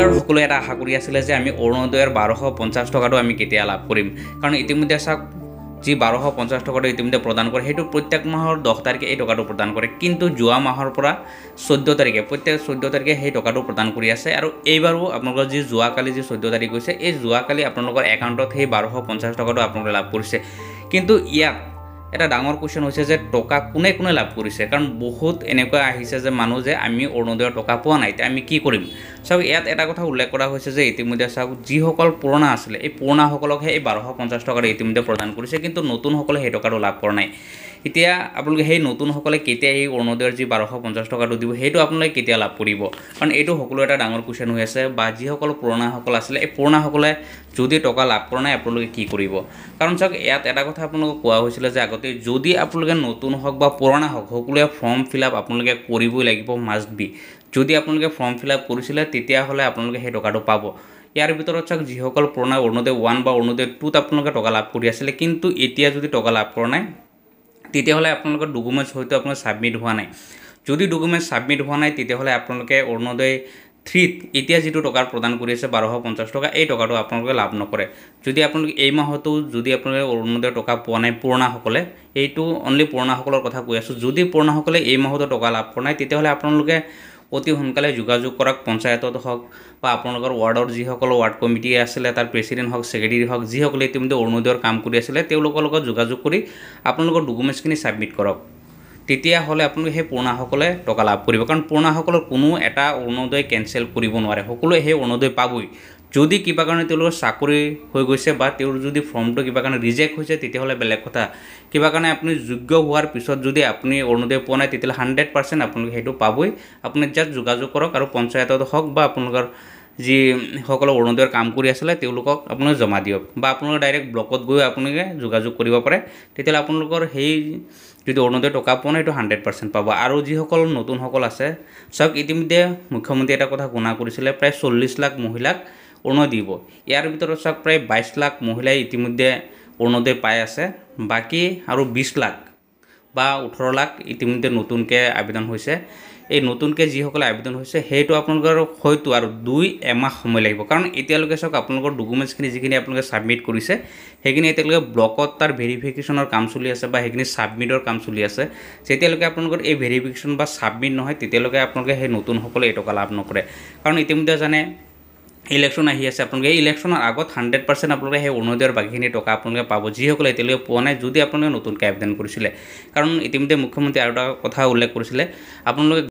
এইবাৰ সকলোৱে এটা আশা কৰি আছিলে যে আমি অৰুণোদয়ৰ 1250 টকাটো আমি কেতিয়া লাভ কৰিম, কাৰণ ইতিমধ্যে চাওক যি 1250 টকাটো ইতিমধ্যে প্ৰদান কৰে সেইটো প্ৰত্যেক মাহৰ 10 তাৰিখে এই টকাটো প্ৰদান কৰে, কিন্তু যোৱা মাহৰ পৰা 14 তাৰিখে প্ৰত্যেক 14 তাৰিখে সেই টকাটো প্ৰদান কৰি আছে। আৰু এইবাৰো আপোনালোকৰ যি যোৱাকালি যি 14 তাৰিখ হৈছে, এই যোৱাকালি আপোনালোকৰ একাউণ্টত সেই 1250 টকাটো আপোনালোকে লাভ কৰিছে। কিন্তু ইয়াত এটা ডাঙৰ কুৱেশ্যন হৈছে যে টকা কোনে কোনে লাভ কৰিছে, কাৰণ বহুত এনেকুৱা আহিছে যে মানুহ যে আমি অৰুণোদয়ৰ টকা পোৱা নাই, এতিয়া আমি কি কৰিম। চাওক ইয়াত এটা কথা উল্লেখ কৰা হৈছে যে ইতিমধ্যে চাওক যিসকল পুৰণা আছিলে এই পুৰণাসকলকহে এই 1250 টকাটো ইতিমধ্যে প্ৰদান কৰিছে, কিন্তু নতুনসকলে সেই টকাটো লাভ কৰা নাই। এতিয়া আপোনালোকে সেই নতুনসকলে কেতিয়া এই অৰুণোদয়ৰ যি 1250 টকাটো দিব সেইটো আপোনালোকে কেতিয়া লাভ কৰিব, কাৰণ এইটো সকলো এটা ডাঙৰ কুৱেশ্যন হৈ আছে। বা যিসকল পুৰণাসকল আছিলে এই পুৰণাসকলে যদি টকা লাভ কৰা নাই আপোনালোকে কি কৰিব, কাৰণ চাওক ইয়াত এটা কথা আপোনালোকক কোৱা হৈছিলে যে আগতে যদি আপোনালোকে নতুন হওক বা পুৰণা হওক সকলোৱে ফৰ্ম ফিল আপ আপোনালোকে কৰিবই লাগিব, মাষ্ট বি। যদি আপোনালোকে ফৰ্ম ফিল আপ কৰিছিলে তেতিয়াহ'লে আপোনালোকে সেই টকাটো পাব। ইয়াৰ ভিতৰত চাওক যিসকল পুৰণা অৰুণোদয় 1 বা অৰুণোদয় 2ত আপোনালোকে টকা লাভ কৰি আছিলে, কিন্তু এতিয়া যদি টকা লাভ কৰা নাই তেতিয়াহ'লে আপোনালোকৰ ডকুমেণ্টছ হয়তো আপোনাৰ ছাবমিট হোৱা নাই। যদি ডকুমেণ্টছ ছাবমিট হোৱা নাই তেতিয়াহ'লে আপোনালোকে অৰুণোদয় 3ত এতিয়া যিটো টকা প্ৰদান কৰি আছে 1250 টকা, এই টকাটো আপোনালোকে লাভ নকৰে। যদি আপোনালোকে এই মাহতো যদি আপোনালোকে অৰুণোদয়ৰ টকা পোৱা নাই পুৰণাসকলে, এইটো অনলি পুৰণাসকলৰ কথা কৈ আছোঁ, যদি পুৰণাসকলে এই মাহতো টকা লাভ কৰা নাই তেতিয়াহ'লে আপোনালোকে অতি সোনকালে যোগাযোগ কৰক, পঞ্চায়তত হওক বা আপোনালোকৰ ৱাৰ্ডৰ যিসকল ৱাৰ্ড কমিটি আছিলে তাৰ প্ৰেচিডেণ্ট হওক, ছেক্ৰেটেৰী হওক, যিসকলে ইতিমধ্যে অৰুণোদয়ৰ কাম কৰি আছিলে তেওঁলোকৰ লগত যোগাযোগ কৰি আপোনালোকৰ ডকুমেণ্টছখিনি ছাবমিট কৰক। তেতিয়াহ'লে আপোনালোকে সেই পুৰণাসকলে টকা লাভ কৰিব, কাৰণ পুৰণাসকলৰ কোনো এটা অৰুণোদয় কেঞ্চেল কৰিব নোৱাৰে, সকলোৱে সেই অৰুণোদয় পাবই। যদি কিবা কাৰণে তেওঁলোকৰ চাকৰি হৈ গৈছে বা তেওঁৰ যদি ফৰ্মটো কিবা কাৰণে ৰিজেক্ট হৈছে তেতিয়াহ'লে বেলেগ কথা। কিবা কাৰণে আপুনি যোগ্য হোৱাৰ পিছত যদি আপুনি অৰুণোদয় পোৱা নাই তেতিয়াহ'লে 100% আপোনালোকে সেইটো পাবই। আপুনি জাষ্ট যোগাযোগ কৰক আৰু পঞ্চায়তত হওক বা আপোনালোকৰ যিসকলে অৰুণোদয়ৰ কাম কৰি আছিলে তেওঁলোকক আপোনালোকে জমা দিয়ক, বা আপোনালোকে ডাইৰেক্ট ব্লকত গৈ আপোনালোকে যোগাযোগ কৰিব পাৰে। তেতিয়াহ'লে আপোনালোকৰ সেই যদি অৰুণোদয় টকা পোৱা নাই এইটো 100% পাব। আৰু যিসকল নতুনসকল আছে চাওক ইতিমধ্যে মুখ্যমন্ত্ৰী এটা কথা ঘোষণা কৰিছিলে, প্ৰায় 40 লাখ মহিলাক অৰুণোদয় দিব। ইয়াৰ ভিতৰত চাওক প্ৰায় 22 লাখ মহিলাই ইতিমধ্যে অৰুণোদয় পাই আছে, বাকী আৰু 20 লাখ বা 18 লাখ ইতিমধ্যে নতুনকৈ আবেদন হৈছে। এই নতুনকৈ যিসকলে আবেদন হৈছে সেইটো আপোনালোকৰ হয়তো আৰু 2-1 মাহ সময় লাগিব, কাৰণ এতিয়ালৈকে চাওক আপোনালোকৰ ডকুমেণ্টছখিনি যিখিনি আপোনালোকে ছাবমিট কৰিছে সেইখিনি এতিয়ালৈকে ব্লকত তাৰ ভেৰিফিকেশ্যনৰ কাম চলি আছে বা সেইখিনি ছাবমিটৰ কাম চলি আছে। যেতিয়ালৈকে আপোনালোকৰ এই ভেৰিফিকেশ্যন বা ছাবমিট নহয় তেতিয়ালৈকে আপোনালোকে সেই নতুনসকলে এই টকা লাভ নকৰে, কাৰণ ইতিমধ্যে জানে ইলেকশ্যন আহি আছে। আপোনালোকে এই ইলেকশ্যনৰ আগত 100% আপোনালোকে সেই অৰুণোদয়ৰ বাকীখিনি টকা আপোনালোকে পাব, যিসকলে এতিয়ালৈকে পোৱা নাই যদি আপোনালোকে নতুনকৈ আবেদন কৰিছিলে। কাৰণ ইতিমধ্যে মুখ্যমন্ত্ৰী আৰু এটা কথা উল্লেখ কৰিছিলে, আপোনালোকে